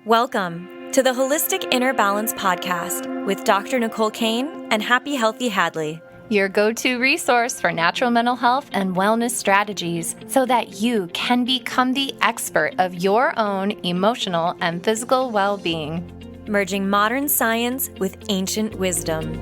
Welcome to the Holistic Inner Balance Podcast with Dr. Nicole Cain and Happy Healthy Hadlee, your go-to resource for natural mental health and wellness strategies so that you can become the expert of your own emotional and physical well-being. merging modern science with ancient wisdom.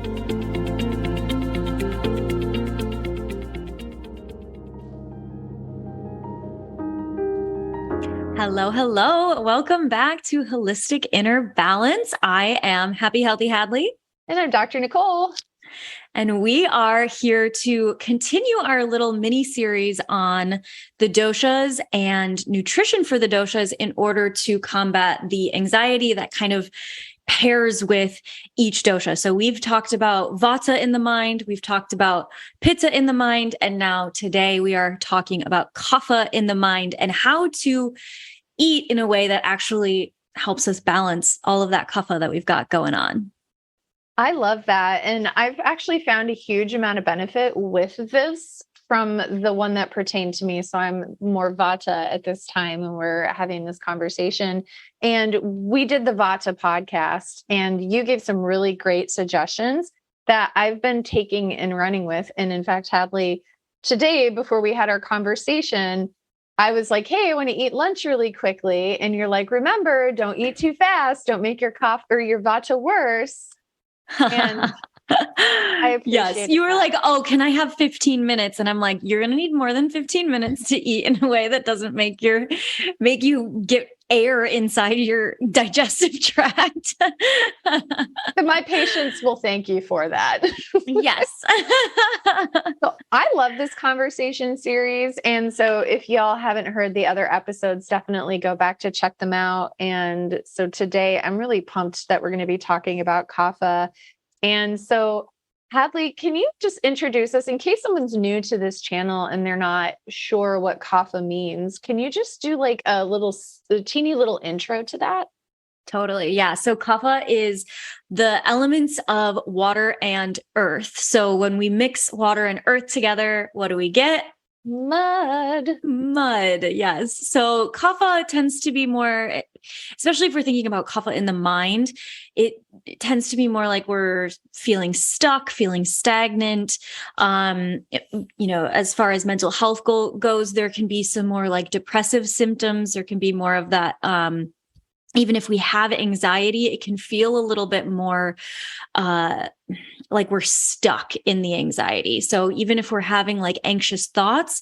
Hello, hello. Welcome back to Holistic Inner Balance. I am Happy Healthy Hadlee. And I'm Dr. Nicole. And we are here to continue our little mini series on the doshas and nutrition for the doshas in order to combat the anxiety that kind of pairs with each dosha. So we've talked about Vata in the mind, we've talked about Pitta in the mind, and now today we are talking about Kapha in the mind and how to eat in a way that actually helps us balance all of that Kapha that we've got going on. I love that. And I've actually found a huge amount of benefit with this from the one that pertained to me. So I'm more Vata at this time when we're having this conversation. And we did the Vata podcast and you gave some really great suggestions that I've been taking and running with. And in fact, Hadlee, today, before we had our conversation, I was like, hey, I want to eat lunch really quickly. And you're like, remember, don't eat too fast. Don't make your cough or your Vata worse. And I appreciate yes, you were that. like, oh, can I have 15 minutes? And I'm like, you're going to need more than 15 minutes to eat in a way that doesn't make you get air inside your digestive tract. And my patients will thank you for that. Yes. So I love this conversation series. And so if y'all haven't heard the other episodes, definitely go back to check them out. And so today I'm really pumped that we're going to be talking about Kapha. And so Hadlee, can you just introduce us in case someone's new to this channel and they're not sure what Kapha means? Can you just do like a teeny little intro to that? Totally. Yeah. So kapha is the elements of water and earth. So when we mix water and earth together, what do we get? Mud. Yes. So kapha tends to be more, especially if we're thinking about kapha in the mind, it tends to be more like we're feeling stuck, feeling stagnant. As far as mental health goes, there can be some more like depressive symptoms. There can be more of that, even if we have anxiety, it can feel a little bit more like we're stuck in the anxiety. So even if we're having like anxious thoughts,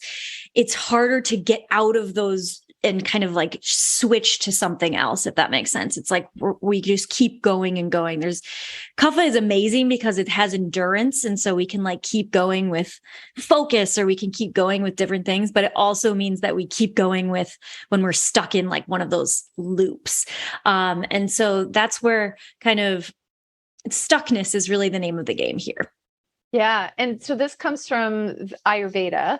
it's harder to get out of those and kind of like switch to something else, if that makes sense. It's like we just keep going and going. Kapha is amazing because it has endurance. And so we can like keep going with focus, or we can keep going with different things, but it also means that we keep going with when we're stuck in like one of those loops. And so that's where kind of stuckness is really the name of the game here. Yeah. And so this comes from Ayurveda.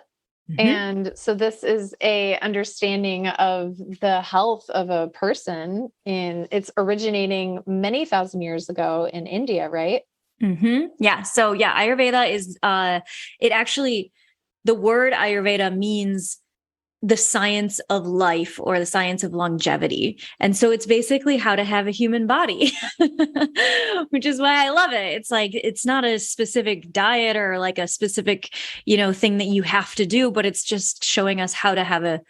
Mm-hmm. And so this is a understanding of the health of a person it's originating many thousand years ago in India, right? Mm-hmm. Yeah. So yeah, Ayurveda is, the word Ayurveda means the science of life or the science of longevity. And so it's basically how to have a human body, which is why I love it. It's like, it's not a specific diet or like a specific, thing that you have to do, but it's just showing us how to have a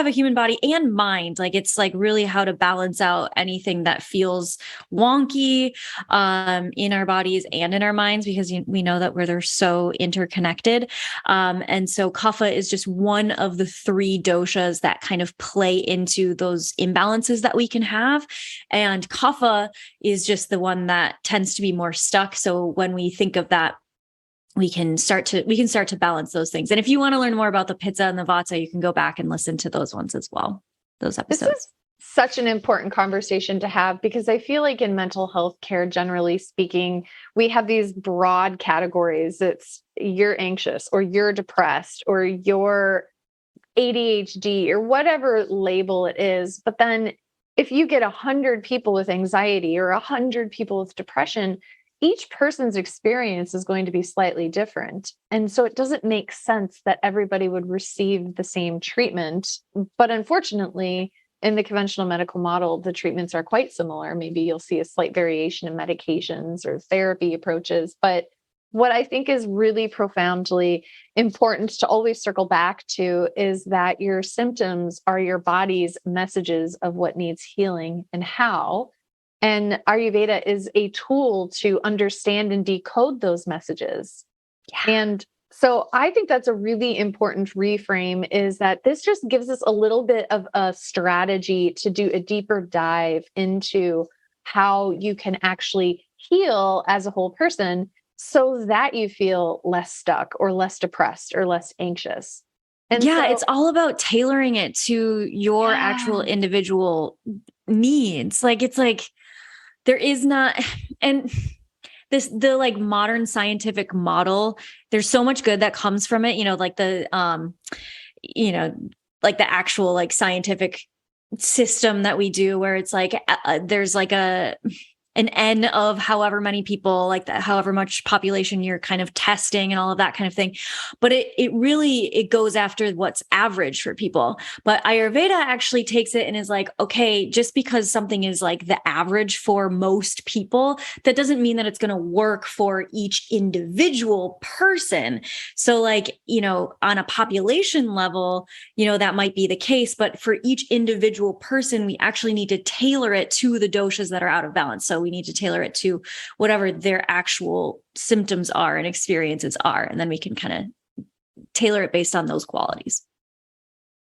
human body and mind. Like it's like really how to balance out anything that feels wonky in our bodies and in our minds, because we know that they're so interconnected. And so kapha is just one of the three doshas that kind of play into those imbalances that we can have. And kapha is just the one that tends to be more stuck. So when we think of that, we can start to balance those things. And if you want to learn more about the Pitta and the Vata, you can go back and listen to those ones as well, those episodes. This is such an important conversation to have, because I feel like in mental health care, generally speaking, we have these broad categories. It's you're anxious or you're depressed or you're ADHD or whatever label it is. But then if you get 100 people with anxiety or 100 people with depression, each person's experience is going to be slightly different. And so it doesn't make sense that everybody would receive the same treatment. But unfortunately, in the conventional medical model, the treatments are quite similar. Maybe you'll see a slight variation in medications or therapy approaches. But what I think is really profoundly important to always circle back to is that your symptoms are your body's messages of what needs healing and how. And Ayurveda is a tool to understand and decode those messages. Yeah. And so I think that's a really important reframe, is that this just gives us a little bit of a strategy to do a deeper dive into how you can actually heal as a whole person so that you feel less stuck or less depressed or less anxious. And yeah, so, it's all about tailoring it to your actual individual needs. Like, it's like there is not, and the like modern scientific model, there's so much good that comes from it, like like the actual like scientific system that we do, where it's like there's like an N of however many people, like that, however much population you're kind of testing and all of that kind of thing. But it really goes after what's average for people. But Ayurveda actually takes it and is like, okay, just because something is like the average for most people, that doesn't mean that it's going to work for each individual person. So like, on a population level, that might be the case, but for each individual person, we actually need to tailor it to the doshas that are out of balance. So we need to tailor it to whatever their actual symptoms are and experiences are. And then we can kind of tailor it based on those qualities.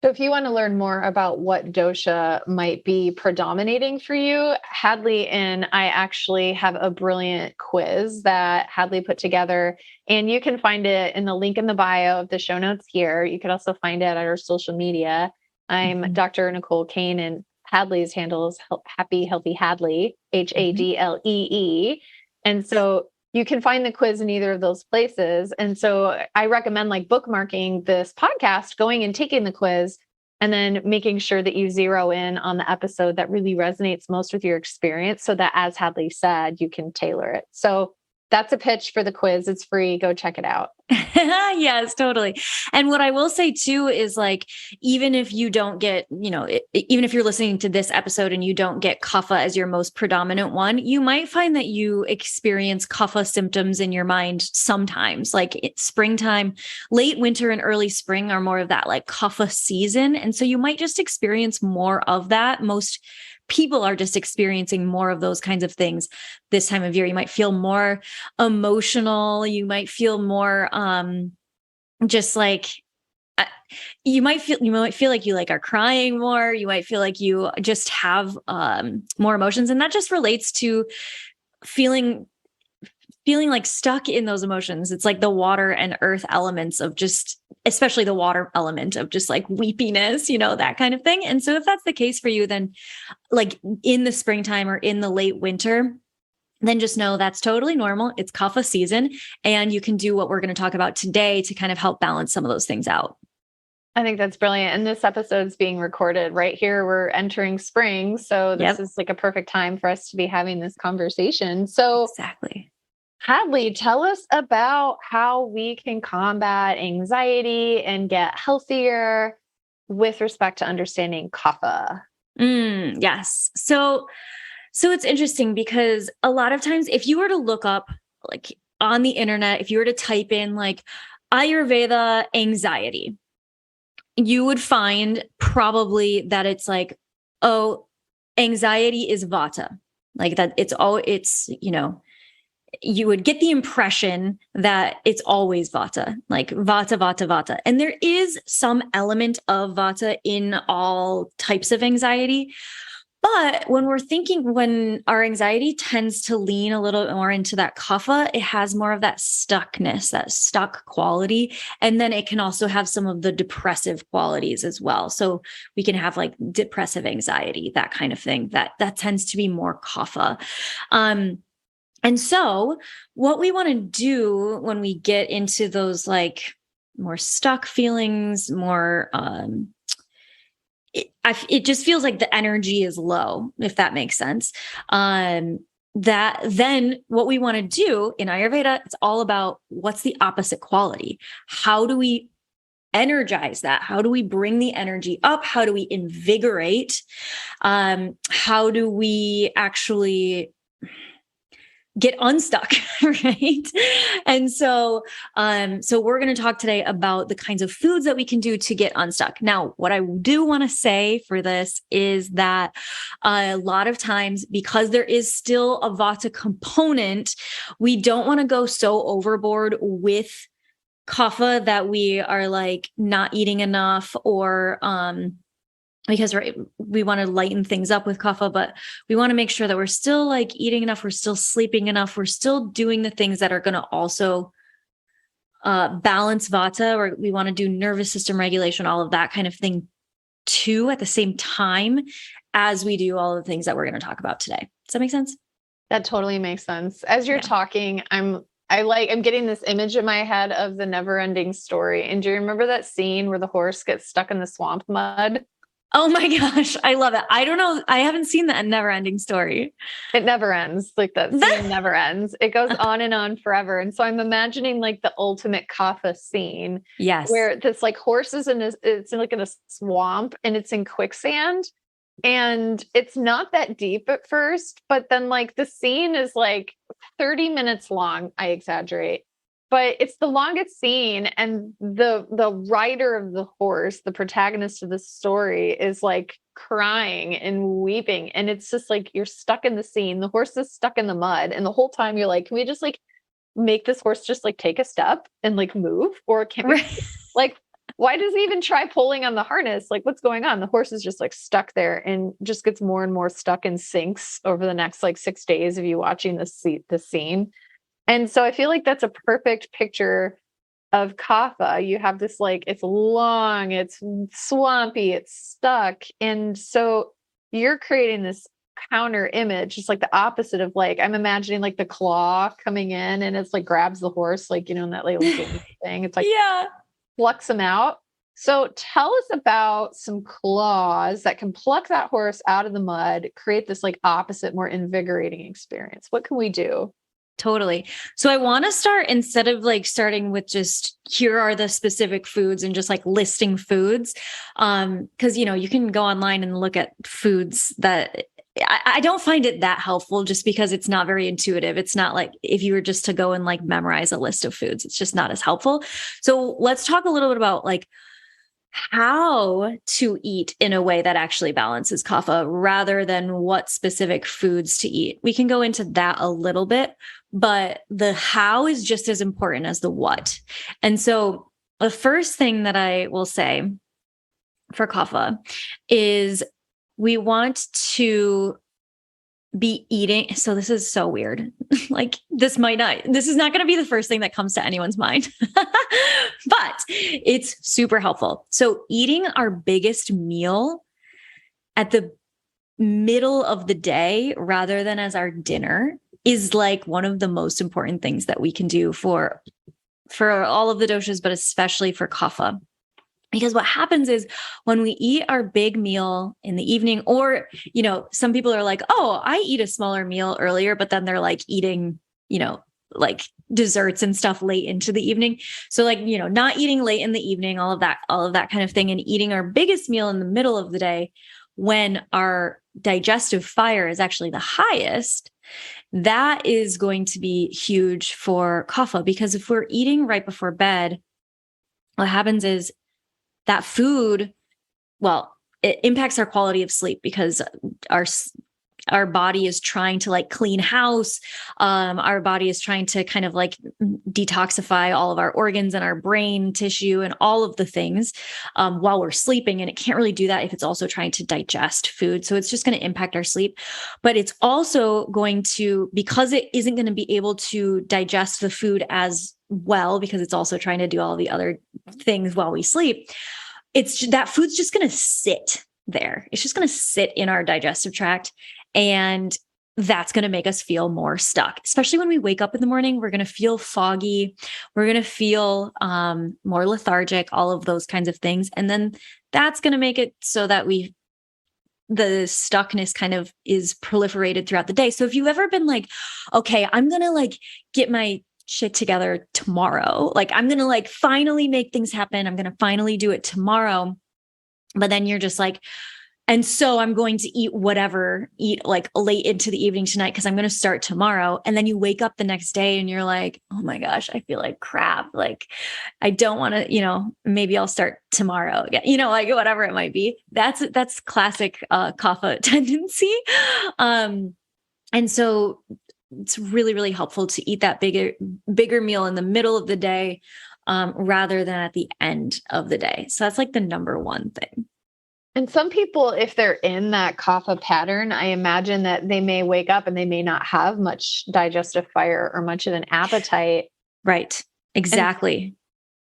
So if you want to learn more about what dosha might be predominating for you, Hadlee and I actually have a brilliant quiz that Hadlee put together, and you can find it in the link in the bio of the show notes here. You could also find it at our social media. I'm Dr. Nicole Cain, and Hadlee's handle is Happy Healthy Hadlee, Hadlee. And so you can find the quiz in either of those places. And so I recommend like bookmarking this podcast, going and taking the quiz, and then making sure that you zero in on the episode that really resonates most with your experience, so that, as Hadlee said, you can tailor it. So that's a pitch for the quiz. It's free. Go check it out. Yes, totally. And what I will say too is like, even if you don't get, even if you're listening to this episode and you don't get kapha as your most predominant one, you might find that you experience kapha symptoms in your mind sometimes. Like springtime, late winter and early spring are more of that like kapha season. And so you might just experience more of that. Most people are just experiencing more of those kinds of things this time of year. You might feel more emotional. You might feel more just like you might feel like you like are crying more. You might feel like you just have more emotions, and that just relates to feeling like stuck in those emotions. It's like the water and earth elements of just, especially the water element of just like weepiness, that kind of thing. And so if that's the case for you, then like in the springtime or in the late winter, then just know that's totally normal. It's kapha season, and you can do what we're going to talk about today to kind of help balance some of those things out. I think that's brilliant. And this episode's being recorded right here. We're entering spring. So this is like a perfect time for us to be having this conversation. So exactly. Hadlee, tell us about how we can combat anxiety and get healthier with respect to understanding kapha. Yes. So it's interesting because a lot of times if you were to look up like on the internet, if you were to type in like Ayurveda anxiety, you would find probably that it's like, oh, anxiety is vata. Like that you would get the impression that it's always vata, like vata, vata, vata. And there is some element of vata in all types of anxiety. But when our anxiety tends to lean a little more into that kapha, it has more of that stuckness, that stuck quality. And then it can also have some of the depressive qualities as well. So we can have like depressive anxiety, that kind of thing, that tends to be more kapha. And so what we want to do when we get into those like more stuck feelings, more, it just feels like the energy is low, if that makes sense. That then what we want to do in Ayurveda, it's all about what's the opposite quality. How do we energize that? How do we bring the energy up? How do we invigorate? How do we actually get unstuck, right? And so we're going to talk today about the kinds of foods that we can do to get unstuck. Now, what I do want to say for this is that a lot of times, because there is still a Vata component, we don't want to go so overboard with Kapha that we are like not eating enough, or because we want to lighten things up with Kapha, but we want to make sure that we're still like eating enough, we're still sleeping enough, we're still doing the things that are going to also balance Vata, or we want to do nervous system regulation, all of that kind of thing too, at the same time as we do all of the things that we're going to talk about today. Does that make sense? That totally makes sense. As you're talking, I'm getting this image in my head of the Neverending Story. And do you remember that scene where the horse gets stuck in the swamp mud? Oh my gosh, I love it. I don't know. I haven't seen that Neverending Story. It never ends. Like that scene never ends. It goes on and on forever. And so I'm imagining like the ultimate Kapha scene. Yes. Where this like horse is it's like in a swamp and it's in quicksand. And it's not that deep at first, but then like the scene is like 30 minutes long. I exaggerate. But it's the longest scene, and the rider of the horse, the protagonist of the story, is like crying and weeping. And it's just like you're stuck in the scene. The horse is stuck in the mud. And the whole time you're like, can we just like make this horse just like take a step and like move? Or can we like, why does he even try pulling on the harness? Like, what's going on? The horse is just like stuck there and just gets more and more stuck and sinks over the next like 6 days of you watching the scene. And so I feel like that's a perfect picture of Kapha. You have this like, it's long, it's swampy, it's stuck. And so you're creating this counter image, just like the opposite of like, I'm imagining like the claw coming in and it's like grabs the horse, like, you know, in that like thing. It's like, plucks him out. So tell us about some claws that can pluck that horse out of the mud, create this like opposite, more invigorating experience. What can we do? Totally. So I want to start, instead of like starting with just here are the specific foods and just like listing foods. Cause you know, you can go online and look at foods that I don't find it that helpful, just because it's not very intuitive. It's not like if you were just to go and like memorize a list of foods, it's just not as helpful. So let's talk a little bit about like how to eat in a way that actually balances Kapha, rather than what specific foods to eat. We can go into that a little bit, but the how is just as important as the what. And so the first thing that I will say for Kapha is we want to be eating. So this is so weird. Like this is not going to be the first thing that comes to anyone's mind, but it's super helpful. So eating our biggest meal at the middle of the day rather than as our dinner is like one of the most important things that we can do for all of the doshas, but especially for Kapha. Because what happens is when we eat our big meal in the evening, or, you know, some people are like, oh, I eat a smaller meal earlier, but then they're like eating, you know, like desserts and stuff late into the evening. So like, you know, not eating late in the evening, all of that kind of thing, and eating our biggest meal in the middle of the day when our digestive fire is actually the highest. That is going to be huge for Kapha, because if we're eating right before bed, what happens is that food, well, it impacts our quality of sleep, because our body is trying to like clean house. Our body is trying to kind of like detoxify all of our organs and our brain tissue and all of the things while we're sleeping. And it can't really do that if it's also trying to digest food. So it's just going to impact our sleep. But it's also going to, because it isn't going to be able to digest the food as well, because it's also trying to do all the other things while we sleep, that food's just going to sit there. It's just going to sit in our digestive tract. And that's going to make us feel more stuck, especially when we wake up in the morning. We're going to feel foggy. We're going to feel more lethargic, all of those kinds of things. And then that's going to make it so that the stuckness kind of is proliferated throughout the day. So if you've ever been like, okay, I'm going to like get my shit together tomorrow. Like, I'm going to like finally make things happen. I'm going to finally do it tomorrow. But then you're just like, and so I'm going to eat like late into the evening tonight because I'm going to start tomorrow. And then you wake up the next day and you're like, oh my gosh, I feel like crap. Like, I don't want to, maybe I'll start tomorrow again, like whatever it might be. That's classic kapha tendency. And so it's really, really helpful to eat that bigger meal in the middle of the day rather than at the end of the day. So that's like the number one thing. And some people, if they're in that kapha pattern, I imagine that they may wake up and they may not have much digestive fire or much of an appetite. Right. Exactly.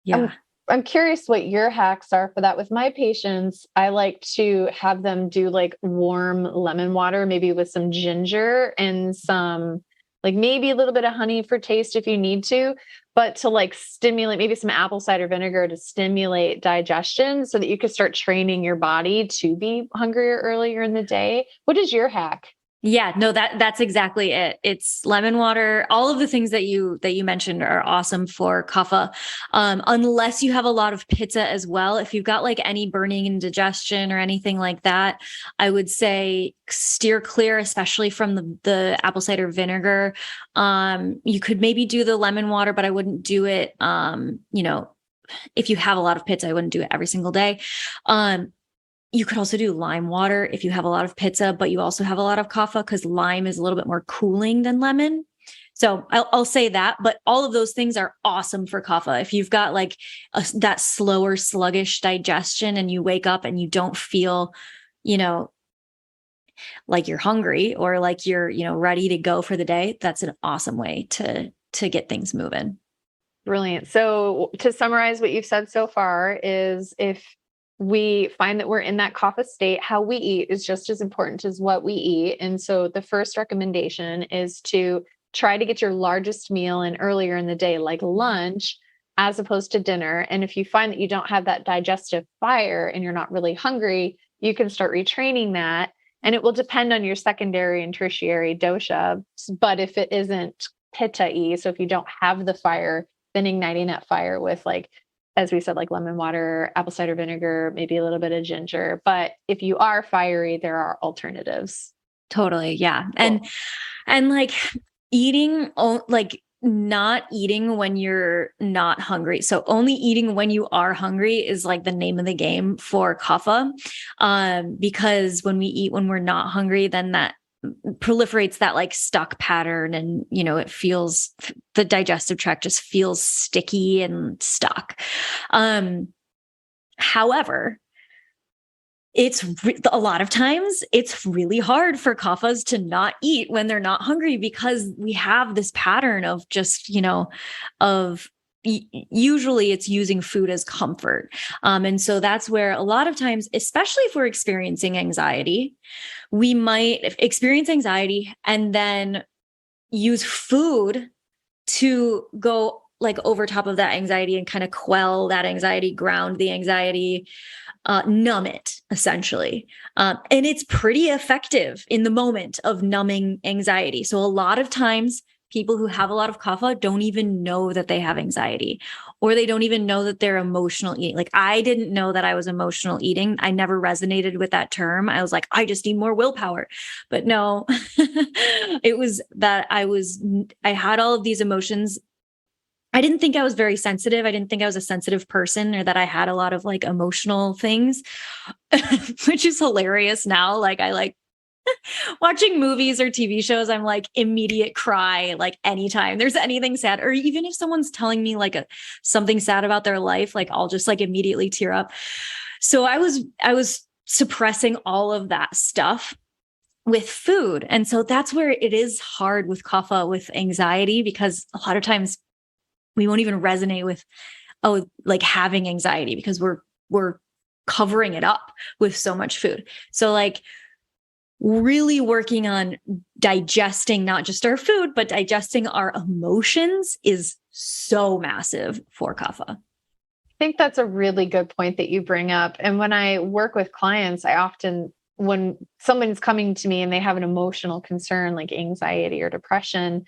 Yeah. I'm curious what your hacks are for that. With my patients, I like to have them do like warm lemon water, maybe with some ginger and some, like maybe a little bit of honey for taste if you need to, but to like stimulate maybe some apple cider vinegar to stimulate digestion so that you could start training your body to be hungrier earlier in the day. What is your hack? Yeah, no, that's exactly it. It's lemon water. All of the things that you mentioned are awesome for kapha. Unless you have a lot of pitta as well. If you've got like any burning indigestion or anything like that, I would say steer clear, especially from the apple cider vinegar. You could maybe do the lemon water, but I wouldn't do it. If you have a lot of pitta, I wouldn't do it every single day. You could also do lime water if you have a lot of pitta, but you also have a lot of kapha, because lime is a little bit more cooling than lemon. So I'll say that, but all of those things are awesome for kapha. If you've got like that slower, sluggish digestion and you wake up and you don't feel, like you're hungry or like you're, ready to go for the day, that's an awesome way to get things moving. Brilliant. So to summarize what you've said so far is if we find that we're in that kapha state, how we eat is just as important as what we eat. And so the first recommendation is to try to get your largest meal in earlier in the day, like lunch, as opposed to dinner. And if you find that you don't have that digestive fire and you're not really hungry, you can start retraining that. And it will depend on your secondary and tertiary dosha. But if it isn't pitta-y, so if you don't have the fire, then igniting that fire with, like, as we said, like lemon water, apple cider vinegar, maybe a little bit of ginger. But if you are fiery, there are alternatives. Totally. Yeah. Cool. And like eating, like not eating when you're not hungry. So only eating when you are hungry is like the name of the game for kapha. Because when we eat when we're not hungry, then that proliferates that like stuck pattern, and it feels, the digestive tract just feels sticky and stuck. However, a lot of times it's really hard for kaphas to not eat when they're not hungry, because we have this pattern of just, usually it's using food as comfort. And so that's where a lot of times, especially if we're experiencing anxiety, we might experience anxiety and then use food to go like over top of that anxiety and kind of quell that anxiety, ground the anxiety, numb it essentially. And it's pretty effective in the moment of numbing anxiety. So a lot of times people who have a lot of kapha don't even know that they have anxiety, or they don't even know that they're emotional eating. Like, I didn't know that I was emotional eating. I never resonated with that term. I was like, I just need more willpower. But no, it was that I had all of these emotions. I didn't think I was very sensitive. I didn't think I was a sensitive person, or that I had a lot of like emotional things, which is hilarious now. Like, I like watching movies or TV shows, I'm like immediate cry, like anytime there's anything sad, or even if someone's telling me like something sad about their life, like I'll just like immediately tear up. So I was suppressing all of that stuff with food. And so that's where it is hard with kapha, with anxiety, because a lot of times we won't even resonate with, like having anxiety, because we're covering it up with so much food. So like, really working on digesting not just our food, but digesting our emotions is so massive for kapha. I think that's a really good point that you bring up. And when I work with clients, I often, when someone's coming to me and they have an emotional concern like anxiety or depression,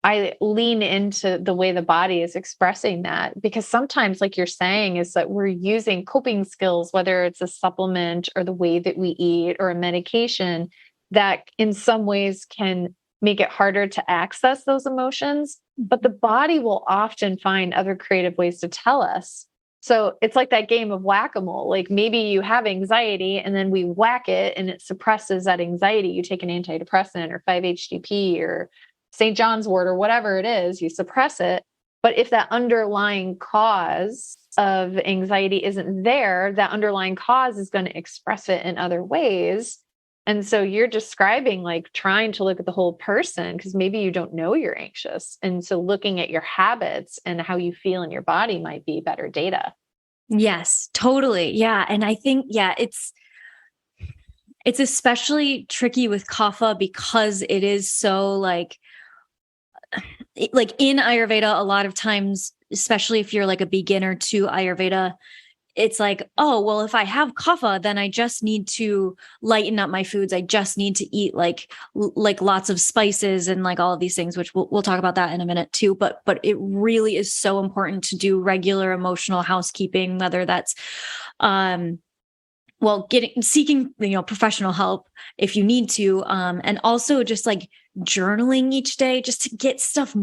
I lean into the way the body is expressing that, because sometimes, like you're saying, is that we're using coping skills, whether it's a supplement or the way that we eat or a medication, that in some ways can make it harder to access those emotions. But the body will often find other creative ways to tell us. So it's like that game of whack-a-mole. Like maybe you have anxiety and then we whack it and it suppresses that anxiety. You take an antidepressant or 5-HTP or St. John's wort or whatever it is, you suppress it. But if that underlying cause of anxiety isn't there, that underlying cause is going to express it in other ways. And so you're describing like trying to look at the whole person, because maybe you don't know you're anxious. And so looking at your habits and how you feel in your body might be better data. Yes, totally. Yeah. And I think, it's especially tricky with kapha because it is so like in Ayurveda, a lot of times, especially if you're like a beginner to Ayurveda, it's like, oh, well, if I have kapha, then I just need to lighten up my foods. I just need to eat like lots of spices and like all of these things, which we'll talk about that in a minute too. But it really is so important to do regular emotional housekeeping, whether that's, seeking, professional help if you need to. And also just like journaling each day, just to get stuff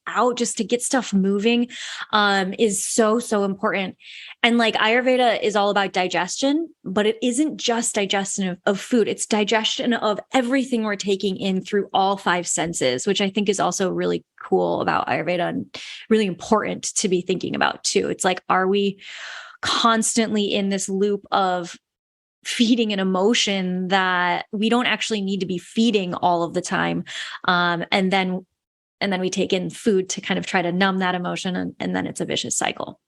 out, just to get stuff moving, is so, so important. And like Ayurveda is all about digestion, but it isn't just digestion of food. It's digestion of everything we're taking in through all 5 senses, which I think is also really cool about Ayurveda and really important to be thinking about too. It's like, are we constantly in this loop of feeding an emotion that we don't actually need to be feeding all of the time? And then we take in food to kind of try to numb that emotion. And then it's a vicious cycle.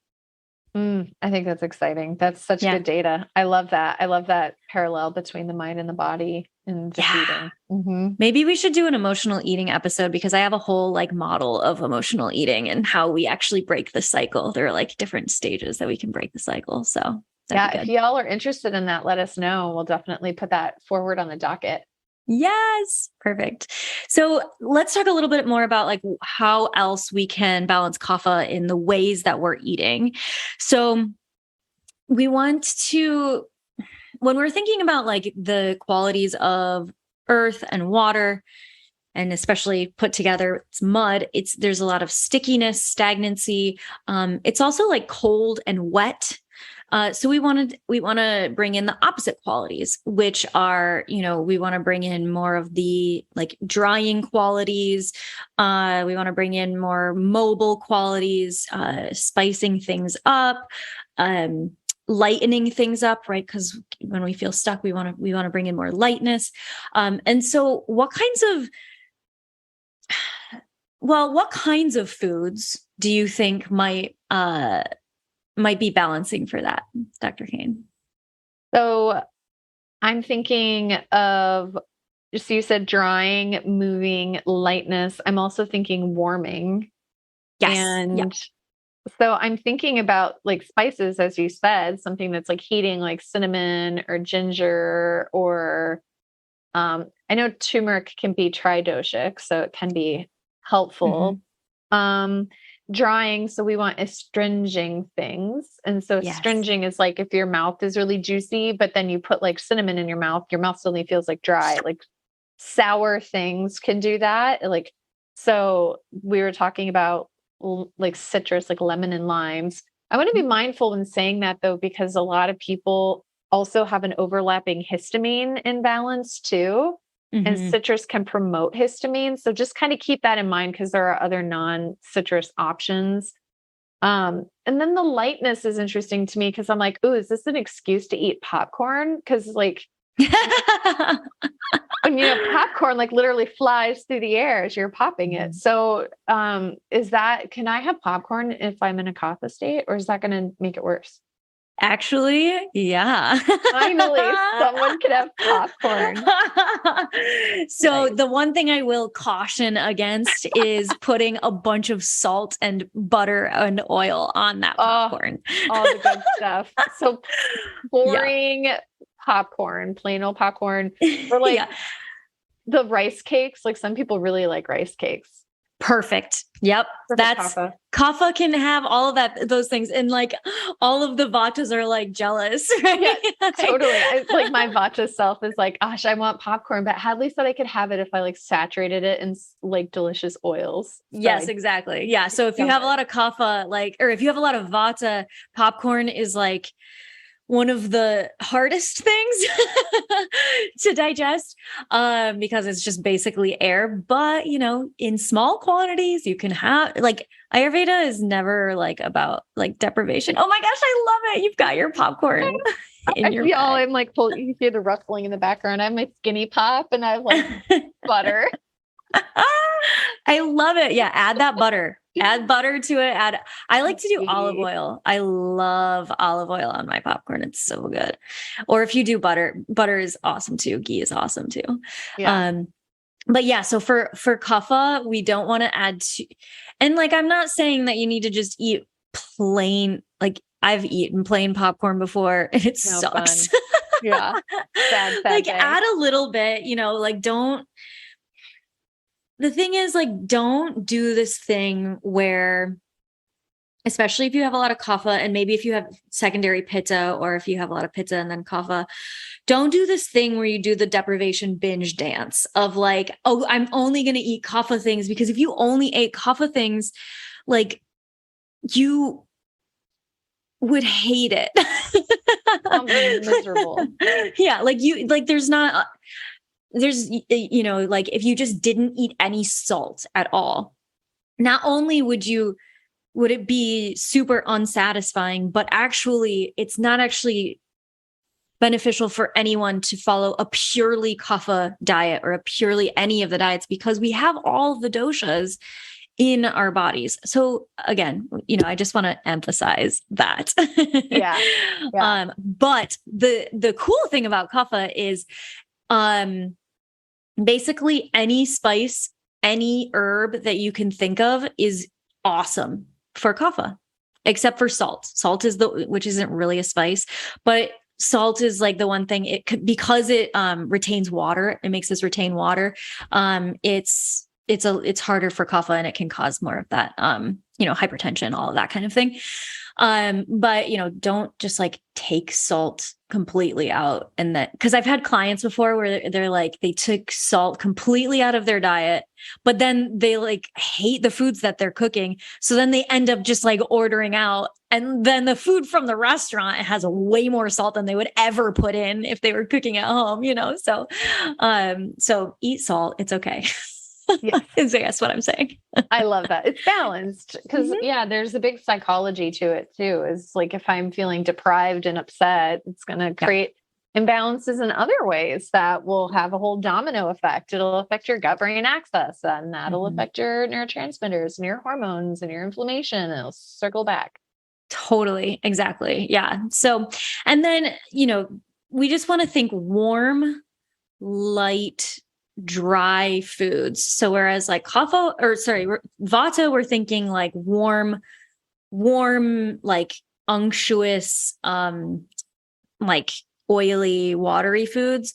I think that's exciting. That's such good data. I love that. I love that parallel between the mind and the body and the feeding. Mm-hmm. Maybe we should do an emotional eating episode, because I have a whole like model of emotional eating and how we actually break the cycle. There are like different stages that we can break the cycle. So if y'all are interested in that, let us know. We'll definitely put that forward on the docket. Yes. Perfect. So let's talk a little bit more about like how else we can balance kapha in the ways that we're eating. So we want to, when we're thinking about like the qualities of earth and water, and especially put together, it's mud, there's a lot of stickiness, stagnancy. It's also like cold and wet. So we want to bring in the opposite qualities, which are, we want to bring in more of the like drying qualities. We want to bring in more mobile qualities, spicing things up, lightening things up, right? Because when we feel stuck, we want to bring in more lightness. And so what kinds of foods do you think might be balancing for that, Dr. Cain? So I'm thinking of, just you said drying, moving, lightness. I'm also thinking warming. Yes. And so I'm thinking about like spices, as you said, something that's like heating, like cinnamon or ginger, or I know turmeric can be tridoshic, so it can be helpful. Mm-hmm. Drying, so we want astringing things. And so astringing is like if your mouth is really juicy, but then you put like cinnamon in your mouth suddenly feels like dry. Like sour things can do that. Like, so we were talking about like citrus, like lemon and limes. I want to be mindful in saying that though, because a lot of people also have an overlapping histamine imbalance too. Mm-hmm. And citrus can promote histamine. So just kind of keep that in mind, because there are other non-citrus options. And then the lightness is interesting to me, because I'm like, ooh, is this an excuse to eat popcorn? Because like, when popcorn like literally flies through the air as you're popping it. So can I have popcorn if I'm in a kapha state, or is that going to make it worse? Actually, yeah. Finally, someone can have popcorn. So the one thing I will caution against is putting a bunch of salt and butter and oil on that popcorn. All the good stuff. So boring popcorn, plain old popcorn, or like the rice cakes. Like some people really like rice cakes. Perfect. Yep. That's Kapha can have all of that, those things. And like all of the Vatas are like jealous. Right? Yeah, totally. Like my Vata self is like, gosh, I want popcorn, but Hadlee said I could have it if I like saturated it in like delicious oils. So yes, exactly. Yeah. So if you have a lot of Kapha, like, or if you have a lot of Vata, popcorn is like one of the hardest things to digest, because it's just basically air. But, you know, in small quantities, you can have like Ayurveda is never like about like deprivation. Oh my gosh, I love it. You've got your popcorn in your bag. I'm like, you hear the rustling in the background. I have my skinny pop and I have like butter. I love it. Yeah. Add that butter. Add butter to it. I like to do olive oil. I love olive oil on my popcorn. It's so good. Or if you do butter is awesome too. Ghee is awesome too. Yeah. But yeah, so for Kapha, we don't want to add and like, I'm not saying that you need to just eat plain, like I've eaten plain popcorn before and it sucks. Yeah. Sad like day. Add a little bit, you know, like the thing is, like, don't do this thing where, especially if you have a lot of Kapha and maybe if you have secondary Pitta or if you have a lot of Pitta and then Kapha, don't do this thing where you do the deprivation binge dance of like, oh, I'm only going to eat Kapha things, because if you only ate Kapha things, like you would hate it. I'm miserable. Yeah. Like there's, you know, like if you just didn't eat any salt at all, not only would it be super unsatisfying, but actually it's not actually beneficial for anyone to follow a purely Kapha diet or a purely any of the diets, because we have all the doshas in our bodies. So again, you know, I just want to emphasize that. Yeah. But the cool thing about Kapha is, basically any spice, any herb that you can think of is awesome for Kapha, except for salt. Salt is which isn't really a spice, but salt is like the one thing because it retains water. It makes us retain water. It's harder for Kapha and it can cause more of that, you know, hypertension, all of that kind of thing. But you know, don't just like take salt completely out. And that, because I've had clients before where they're like, they took salt completely out of their diet, but then they like hate the foods that they're cooking. So then they end up just like ordering out. And then the food from the restaurant has way more salt than they would ever put in if they were cooking at home, you know? So eat salt. It's okay. Yes. Is I guess what I'm saying. I love that. It's balanced because there's a big psychology to it too. Is like, if I'm feeling deprived and upset, it's going to create imbalances in other ways that will have a whole domino effect. It'll affect your gut brain axis, and that'll affect your neurotransmitters and your hormones and your inflammation. It'll circle back. Totally. Exactly. Yeah. So, and then, you know, we just want to think warm, light, dry foods. So whereas like Vata, we're thinking like warm, like unctuous, like oily, watery foods.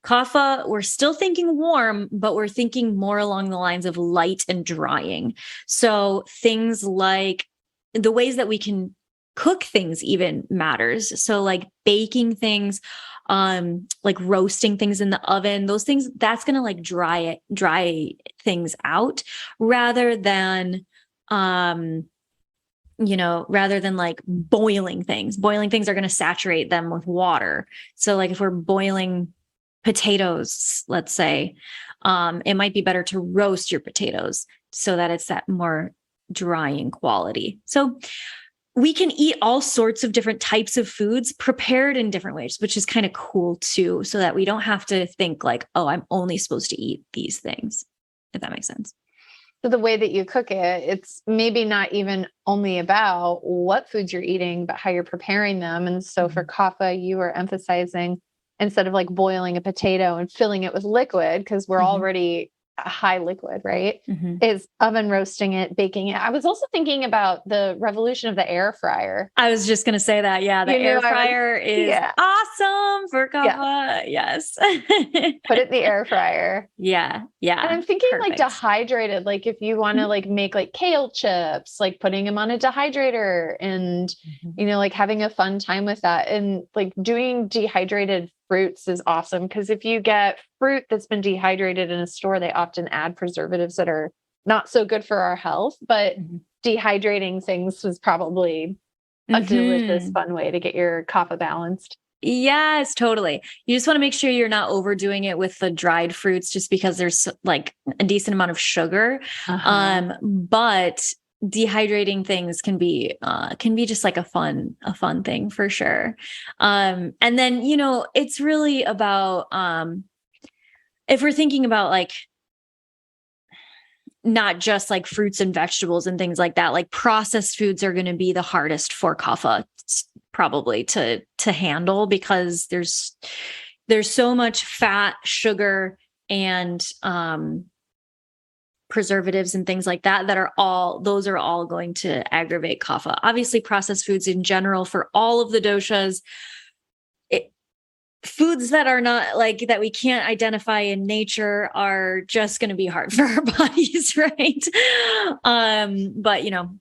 Kapha, we're still thinking warm, but we're thinking more along the lines of light and drying. So things like the ways that we can cook things even matters. So like baking things, like roasting things in the oven, those things, that's going to like dry things out rather than like boiling things. Boiling things are going to saturate them with water. So like if we're boiling potatoes, let's say, it might be better to roast your potatoes so that it's that more drying quality. So we can eat all sorts of different types of foods prepared in different ways, which is kind of cool too, so that we don't have to think like, oh, I'm only supposed to eat these things, if that makes sense. So the way that you cook it, it's maybe not even only about what foods you're eating, but how you're preparing them. And so for Kapha, you are emphasizing, instead of like boiling a potato and filling it with liquid, because we're already a high liquid, right? Mm-hmm. Is oven roasting it, baking it. I was also thinking about the revolution of the air fryer. I was just going to say that. Yeah. The air fryer is awesome for kapha. Yes. Put it in the air fryer. Yeah. Yeah. And I'm thinking Perfect. like dehydrated, like if you want to like make like kale chips, like putting them on a dehydrator and, you know, like having a fun time with that. And like doing dehydrated fruits is awesome because if you get fruit that's been dehydrated in a store, they often add preservatives that are not so good for our health, but dehydrating things was probably a delicious, fun way to get your kapha balanced. Yes, totally. You just want to make sure you're not overdoing it with the dried fruits just because there's like a decent amount of sugar. But dehydrating things can be just like a fun thing for sure. And then, you know, it's really about if we're thinking about like not just like fruits and vegetables and things like that, like processed foods are going to be the hardest for kapha probably to handle because there's so much fat, sugar, and preservatives and things like that are all going to aggravate kapha. Obviously, processed foods in general for all of the doshas, foods that are not like that we can't identify in nature are just going to be hard for our bodies, right? But you know,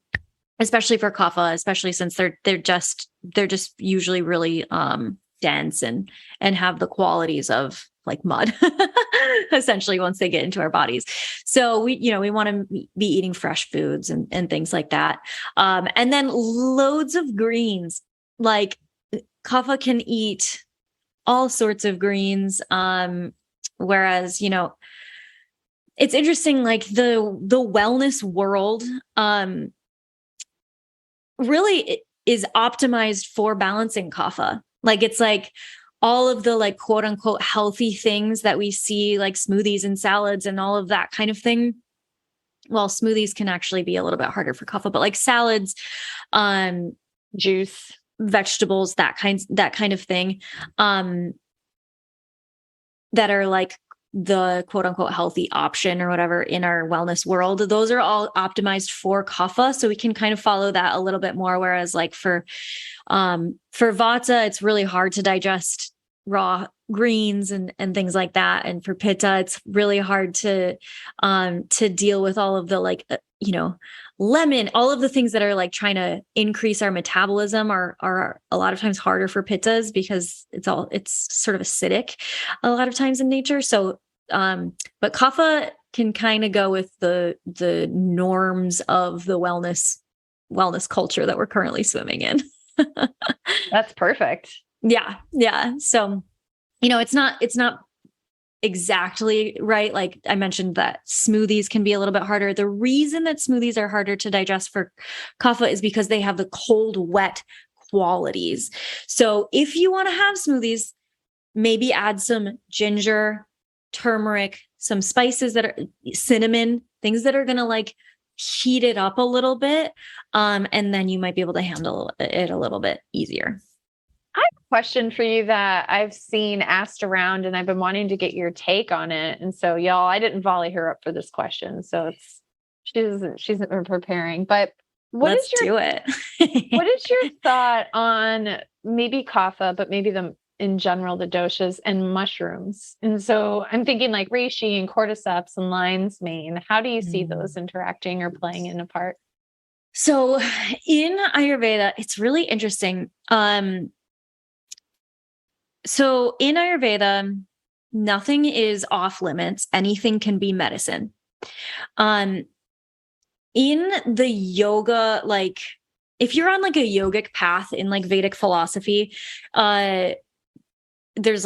especially for kapha, especially since they're just usually really dense and have the qualities of like mud essentially once they get into our bodies. So we want to be eating fresh foods and things like that. And then loads of greens. Like kapha can eat all sorts of greens. Whereas, you know, it's interesting, like the wellness world, really is optimized for balancing kapha. Like it's like all of the like quote unquote healthy things that we see, like smoothies and salads and all of that kind of thing. Well, smoothies can actually be a little bit harder for kapha, but like salads, juice, vegetables, that kind of thing, that are like the quote unquote healthy option or whatever in our wellness world, those are all optimized for kapha. So we can kind of follow that a little bit more. Whereas like for vata, it's really hard to digest raw greens and things like that. And for pitta, it's really hard to deal with all of the like, lemon, all of the things that are like trying to increase our metabolism are a lot of times harder for pittas because it's sort of acidic a lot of times in nature. So, but kapha can kind of go with the norms of the wellness culture that we're currently swimming in. That's perfect. Yeah. Yeah. So, it's not exactly right. Like I mentioned that smoothies can be a little bit harder. The reason that smoothies are harder to digest for kapha is because they have the cold, wet qualities. So if you want to have smoothies, maybe add some ginger, turmeric, some spices that are cinnamon, things that are going to like heat it up a little bit. And then you might be able to handle it a little bit easier. I have a question for you that I've seen asked around and I've been wanting to get your take on it. And so y'all, I didn't volley her up for this question. So she's been preparing, but what is your thought on maybe kapha, but maybe in general, the doshas and mushrooms? And so I'm thinking like reishi and cordyceps and lion's mane. How do you see those interacting or playing in a part? So in Ayurveda, it's really interesting. So in Ayurveda, nothing is off limits. Anything can be medicine. In the yoga, like if you're on like a yogic path in like Vedic philosophy, there's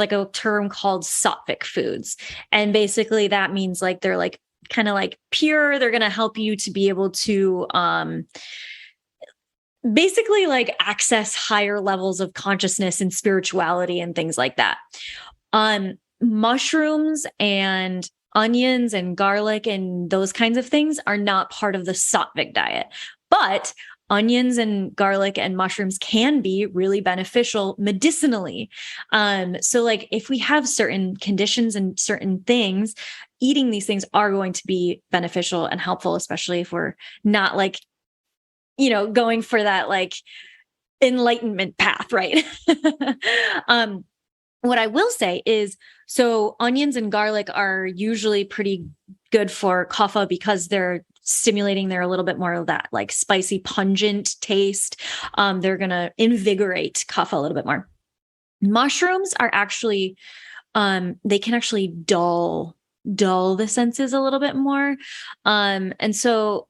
like a term called sattvic foods. And basically that means like they're like kind of like pure. They're going to help you to be able to basically like access higher levels of consciousness and spirituality and things like that. Mushrooms and onions and garlic and those kinds of things are not part of the sattvic diet. But onions and garlic and mushrooms can be really beneficial medicinally. So like if we have certain conditions and certain things, eating these things are going to be beneficial and helpful, especially if we're not like, going for that like enlightenment path, right? What I will say is, so onions and garlic are usually pretty good for kapha because they're stimulating. They're a little bit more of that like spicy, pungent taste. They're going to invigorate kapha a little bit more. Mushrooms are actually, they can actually dull the senses a little bit more. And so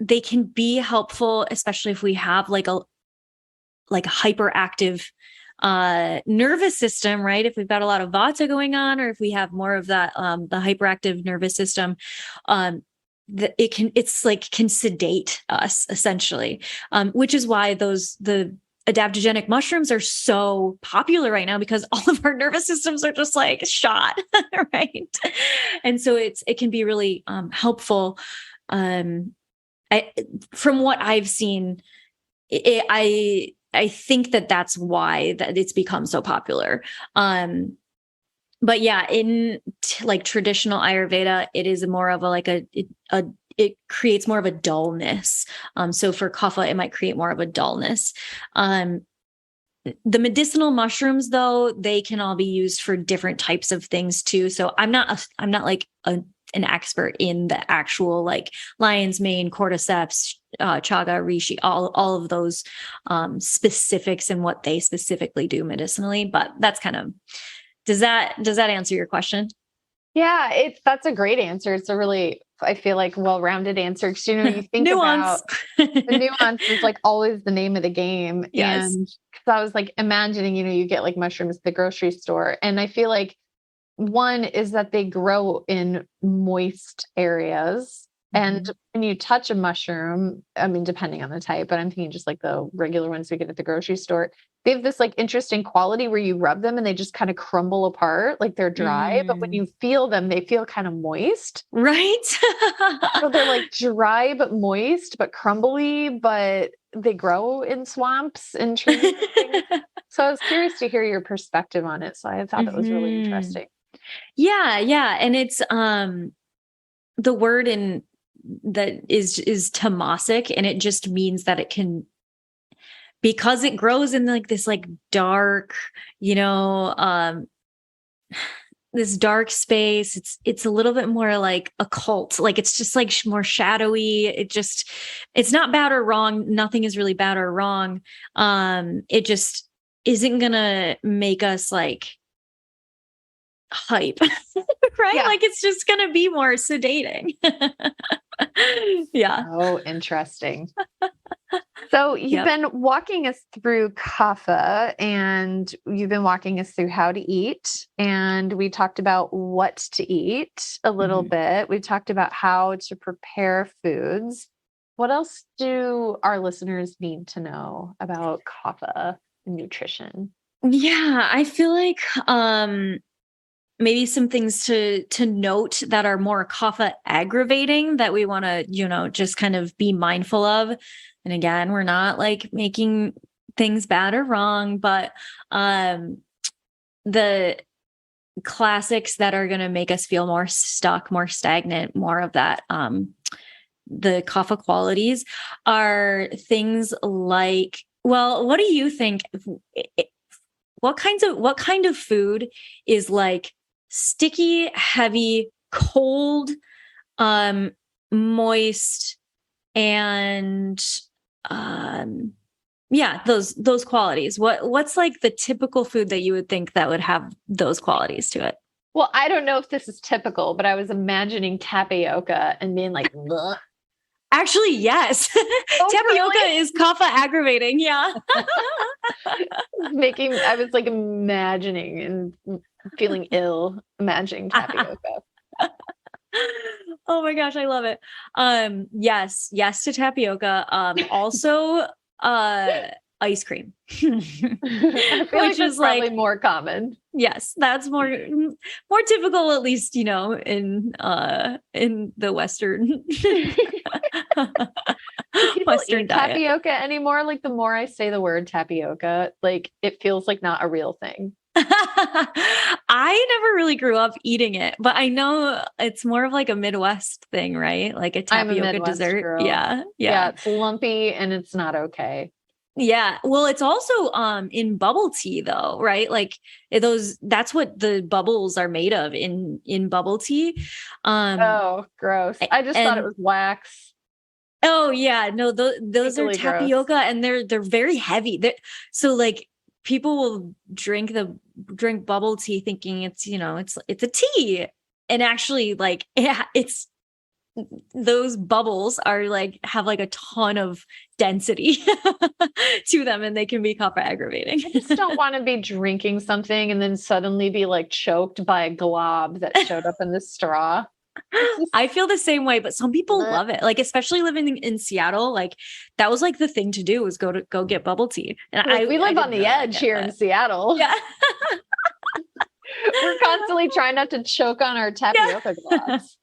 they can be helpful, especially if we have like a hyperactive nervous system, right? If we've got a lot of vata going on, or if we have more of that, the hyperactive nervous system, it can sedate us essentially, which is why the adaptogenic mushrooms are so popular right now, because all of our nervous systems are just like shot, right? And so it can be really helpful. From what I've seen, I think that's why that it's become so popular. But yeah, in like traditional Ayurveda, it is more of it creates more of a dullness. So for kapha, it might create more of a dullness. The medicinal mushrooms, though, they can all be used for different types of things too. So I'm not like an expert in the actual like lion's mane, cordyceps, chaga, reishi, all of those specifics and what they specifically do medicinally. But that's kind of, does that answer your question? Yeah, that's a great answer. It's a really, I feel like, well-rounded answer. Because, you think nuance. About the nuance is like always the name of the game. Yes. And because I was like imagining, you get like mushrooms at the grocery store. And I feel like one is that they grow in moist areas. And when you touch a mushroom, I mean, depending on the type, but I'm thinking just like the regular ones we get at the grocery store, they have this like interesting quality where you rub them and they just kind of crumble apart, like they're dry. But when you feel them, they feel kind of moist. Right. So they're like dry, but moist, but crumbly, but they grow in swamps and trees and things. So I was curious to hear your perspective on it. So I thought it was really interesting. Yeah. Yeah. And it's, the word in that is tamasic, and it just means that it can, because it grows in like this like dark, this dark space. It's a little bit more like occult, like it's just like more shadowy. It's not bad or wrong. Nothing is really bad or wrong. It just isn't gonna make us like hype, right? Yeah. Like it's just going to be more sedating. Yeah. Oh, interesting. So you've been walking us through kapha, and you've been walking us through how to eat, and we talked about what to eat a little bit. We talked about how to prepare foods. What else do our listeners need to know about kapha and nutrition? Yeah, I feel like maybe some things to note that are more kapha aggravating that we want to, just kind of be mindful of. And again, we're not like making things bad or wrong, but the classics that are going to make us feel more stuck, more stagnant, more of that, the kapha qualities are things like, well, what do you think? What kind of food is like sticky, heavy, cold, moist, and those qualities. What's like the typical food that you would think that would have those qualities to it? Well, I don't know if this is typical, but I was imagining tapioca and being like, bleh. Actually, yes. Tapioca really? Is kapha aggravating. Yeah. I was like imagining and feeling ill, imagining tapioca. Oh my gosh, I love it. Yes to tapioca. Also, ice cream, which is probably like more common. Yes, that's more typical, at least in the Western Do people Western eat diet. tapioca anymore? Like the more I say the word tapioca, like it feels like not a real thing. I never really grew up eating it, but I know it's more of like a Midwest thing, right? Like a I'm a tapioca Midwest dessert. girl. Yeah. Yeah, Yeah. it's lumpy and it's not okay. Yeah. Well, it's also in bubble tea though, right? Like that's what the bubbles are made of in bubble tea. Oh, gross. I just thought it And was wax. oh yeah, no, those are Legally gross. tapioca and they're very heavy. So like people will drink bubble tea thinking it's, it's a tea. And actually like yeah, it's those bubbles are like have like a ton of density to them and they can be kapha aggravating. I just don't want to be drinking something and then suddenly be like choked by a glob that showed up in the straw. I feel the same way, but some people love it. Like, especially living in Seattle, like that was like the thing to do was go get bubble tea. And we live on the edge here in Seattle. Yeah. We're constantly trying not to choke on our tapioca globs.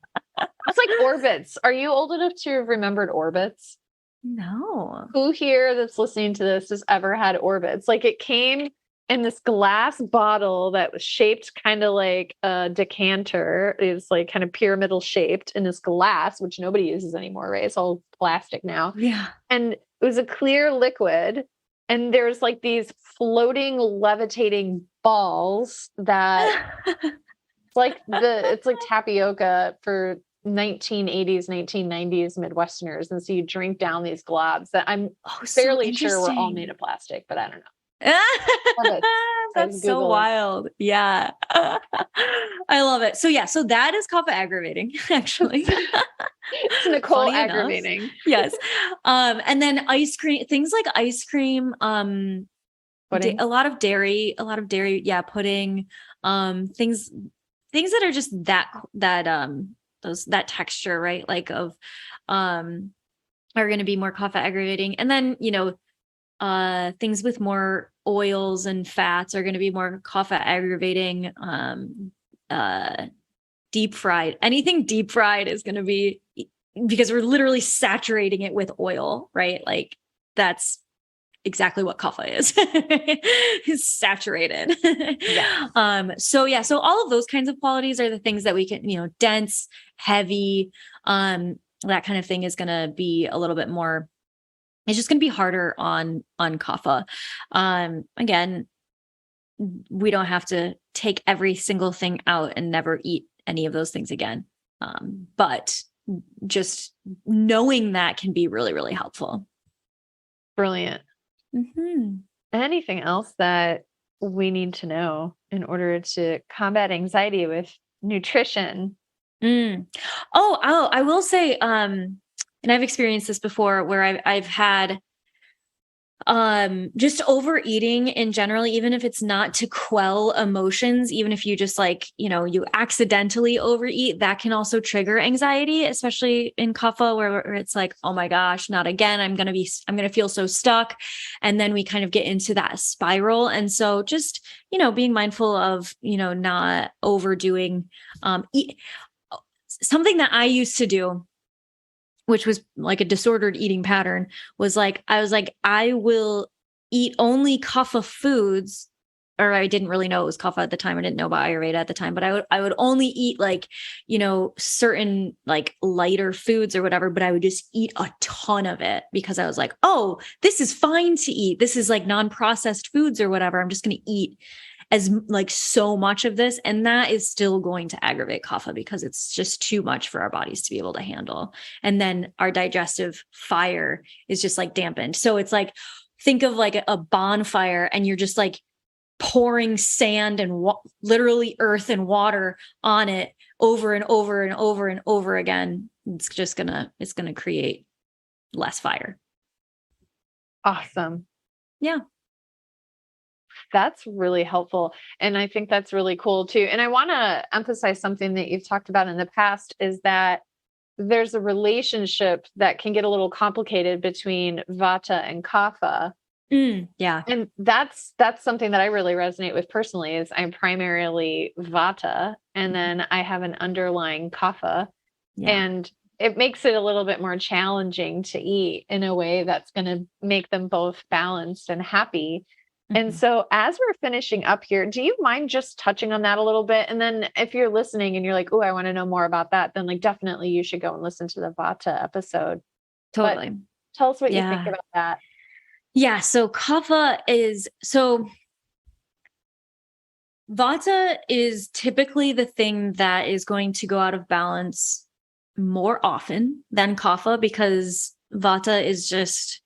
It's like Orbits. Are you old enough to have remembered Orbits? No. Who here that's listening to this has ever had Orbits? Like it came in this glass bottle that was shaped kind of like a decanter. It was like kind of pyramidal shaped in this glass, which nobody uses anymore, right? It's all plastic now. Yeah. And it was a clear liquid. And there's like these floating, levitating balls that it's like tapioca for 1980s, 1990s Midwesterners. And so you drink down these globs that I'm fairly sure were all made of plastic, but I don't know. That's so wild. Yeah. I love it. So yeah, so that is kapha aggravating, actually. It's Nicole aggravating. Yes. And then ice cream, things like ice cream, pudding. a lot of dairy, yeah, pudding, things that are just that texture, right? Like of are going to be more kapha aggravating. And then, things with more oils and fats are going to be more kapha aggravating. Deep fried, anything deep fried is going to be, because we're literally saturating it with oil, right? Like that's exactly what kapha is. It's saturated. Yeah. So all of those kinds of qualities are the things that we can, dense, heavy, that kind of thing is going to be a little bit more. It's just going to be harder on kapha. Again, we don't have to take every single thing out and never eat any of those things again. But just knowing that can be really, really helpful. Brilliant. Mm-hmm. Anything else that we need to know in order to combat anxiety with nutrition? Oh, I will say, and I've experienced this before where I've had just overeating in general, even if it's not to quell emotions, even if you just like, you accidentally overeat, that can also trigger anxiety, especially in kapha where it's like, oh my gosh, not again. I'm going to feel so stuck. And then we kind of get into that spiral. And so just, being mindful of, not overdoing, something that I used to do, which was like a disordered eating pattern, I will eat only kapha foods, or I didn't really know it was kapha at the time. I didn't know about Ayurveda at the time, but I would only eat like, certain like lighter foods or whatever, but I would just eat a ton of it because I was like, oh, this is fine to eat. This is like non-processed foods or whatever. I'm just going to eat as like so much of this. And that is still going to aggravate kapha because it's just too much for our bodies to be able to handle. And then our digestive fire is just like dampened. So it's like, think of like a bonfire and you're just like pouring sand and literally earth and water on it over and over and over and over again. It's going to create less fire. Awesome. Yeah. That's really helpful. And I think that's really cool too. And I want to emphasize something that you've talked about in the past is that there's a relationship that can get a little complicated between Vata and Kapha. Yeah. And that's something that I really resonate with personally is I'm primarily Vata and then I have an underlying Kapha. Yeah. And it makes it a little bit more challenging to eat in a way that's going to make them both balanced and happy. And so as we're finishing up here, do you mind just touching on that a little bit? And then if you're listening and you're like, oh, I want to know more about that, then like definitely you should go and listen to the Vata episode. Totally. But tell us what you think about that. Yeah. So Kapha Vata is typically the thing that is going to go out of balance more often than Kapha, because Vata is just,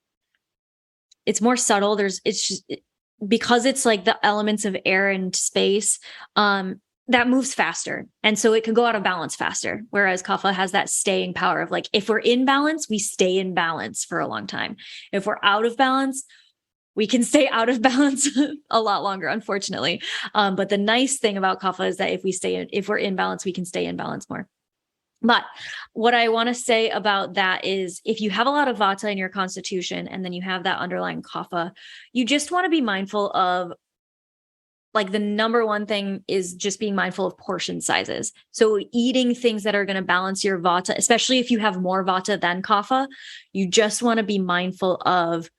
it's more subtle. Because it's like the elements of air and space, that moves faster. And so it can go out of balance faster. Whereas Kapha has that staying power of like, if we're in balance, we stay in balance for a long time. If we're out of balance, we can stay out of balance a lot longer, unfortunately. But the nice thing about Kapha is that if we're in balance, we can stay in balance more. But what I want to say about that is if you have a lot of Vata in your constitution and then you have that underlying Kapha, you just want to be mindful of, like, the number one thing is just being mindful of portion sizes. So eating things that are going to balance your Vata, especially if you have more Vata than Kapha, you just want to be mindful of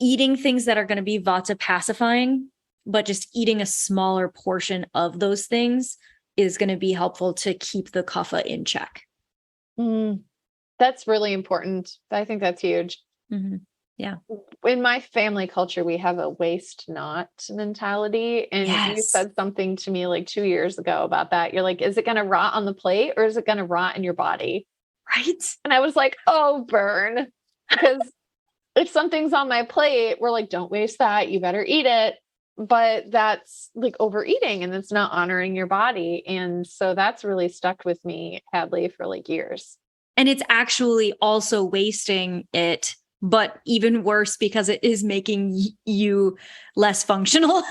eating things that are going to be Vata pacifying, but just eating a smaller portion of those things is going to be helpful to keep the Kapha in check. That's really important. I think that's huge. Yeah. In my family culture, we have a waste not mentality. And you said something to me like 2 years ago about that. You're like, is it going to rot on the plate or is it going to rot in your body? Right. And I was like, oh, burn. Because if something's on my plate, we're like, don't waste that. You better eat it. But that's like overeating and it's not honoring your body. And so that's really stuck with me, Hadlee, for like years. And it's actually also wasting it, but even worse because it is making you less functional.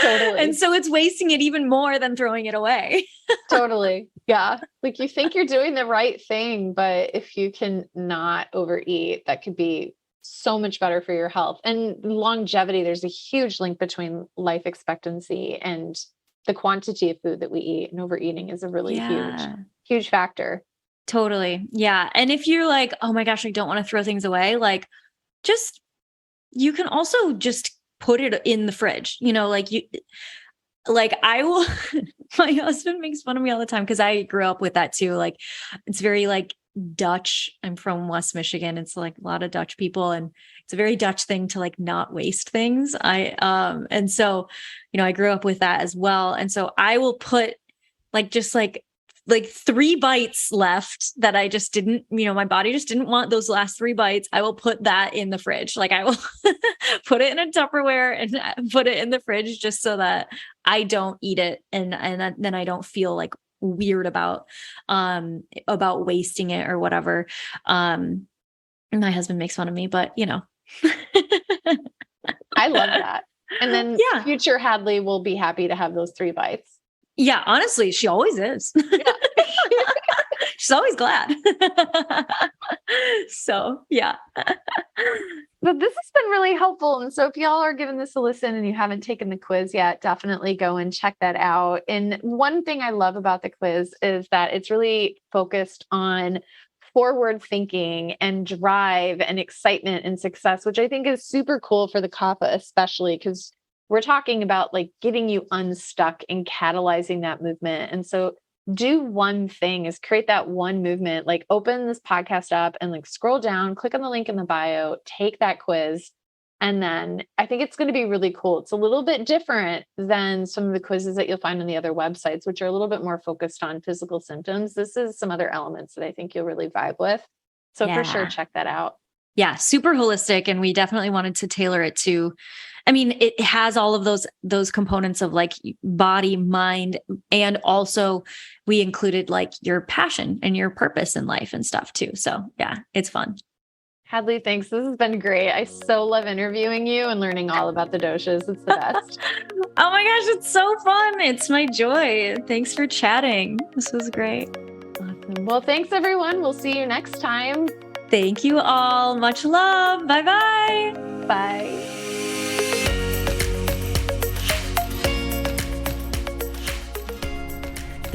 Totally. And so it's wasting it even more than throwing it away. Totally. Yeah. Like you think you're doing the right thing, but if you can not overeat, that could be so much better for your health and longevity. There's a huge link between life expectancy and the quantity of food that we eat, and overeating is a really huge factor. Totally. Yeah. And if you're like, oh my gosh, I don't want to throw things away, like you can also just put it in the fridge, I will, my husband makes fun of me all the time because I grew up with that too. Like, it's very like Dutch. I'm from West Michigan. It's like a lot of Dutch people, and it's a very Dutch thing to like not waste things. And so, I grew up with that as well. And so I will put like 3 bites left that I just didn't, my body just didn't want those last 3 bites. I will put that in the fridge. Like I will put it in a Tupperware and put it in the fridge just so that I don't eat it. And then I don't feel like weird about wasting it or whatever. My husband makes fun of me, but I love that. And then future Hadlee will be happy to have those 3 bites. Yeah, honestly, she always is. Yeah. She's always glad. So, yeah. But this has been really helpful. And so if y'all are giving this a listen and you haven't taken the quiz yet, definitely go and check that out. And one thing I love about the quiz is that it's really focused on forward thinking and drive and excitement and success, which I think is super cool for the Kapha, especially because we're talking about like getting you unstuck and catalyzing that movement. And so do one thing, is create that one movement, like open this podcast up and like scroll down, click on the link in the bio, take that quiz. And then I think it's going to be really cool. It's a little bit different than some of the quizzes that you'll find on the other websites, which are a little bit more focused on physical symptoms. This is some other elements that I think you'll really vibe with. So for sure, check that out. Yeah, super holistic. And we definitely wanted to tailor it to, it has all of those components of like body, mind, and also we included like your passion and your purpose in life and stuff too. So yeah, it's fun. Hadlee, thanks. This has been great. I so love interviewing you and learning all about the doshas. It's the best. Oh my gosh, it's so fun. It's my joy. Thanks for chatting. This was great. Awesome. Well, thanks everyone. We'll see you next time. Thank you all. Much love. Bye-bye. Bye.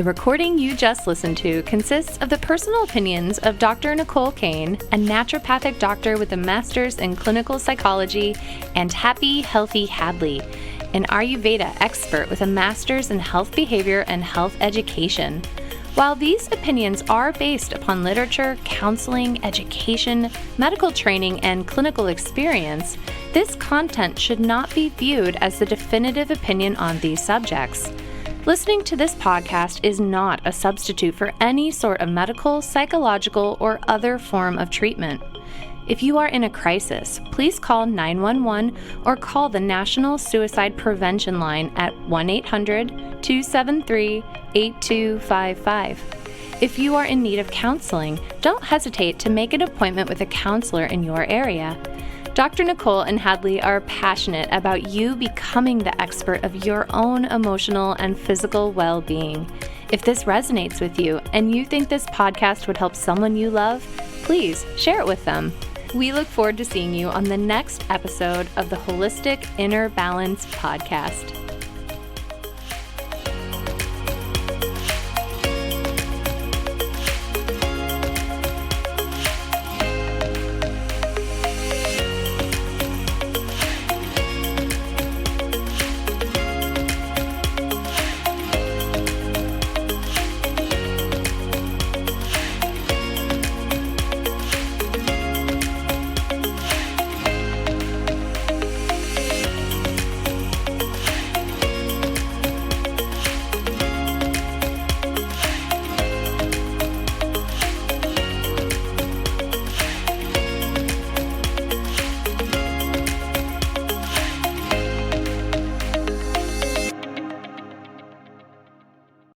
The recording you just listened to consists of the personal opinions of Dr. Nicole Cain, a naturopathic doctor with a master's in clinical psychology, and Happy Healthy Hadlee, an Ayurveda expert with a master's in health behavior and health education. While these opinions are based upon literature, counseling, education, medical training, and clinical experience, this content should not be viewed as the definitive opinion on these subjects. Listening to this podcast is not a substitute for any sort of medical, psychological, or other form of treatment. If you are in a crisis, please call 911 or call the National Suicide Prevention Line at 1-800-273-8255. If you are in need of counseling, don't hesitate to make an appointment with a counselor in your area. Dr. Nicole and Hadlee are passionate about you becoming the expert of your own emotional and physical well-being. If this resonates with you and you think this podcast would help someone you love, please share it with them. We look forward to seeing you on the next episode of the Holistic Inner Balance podcast.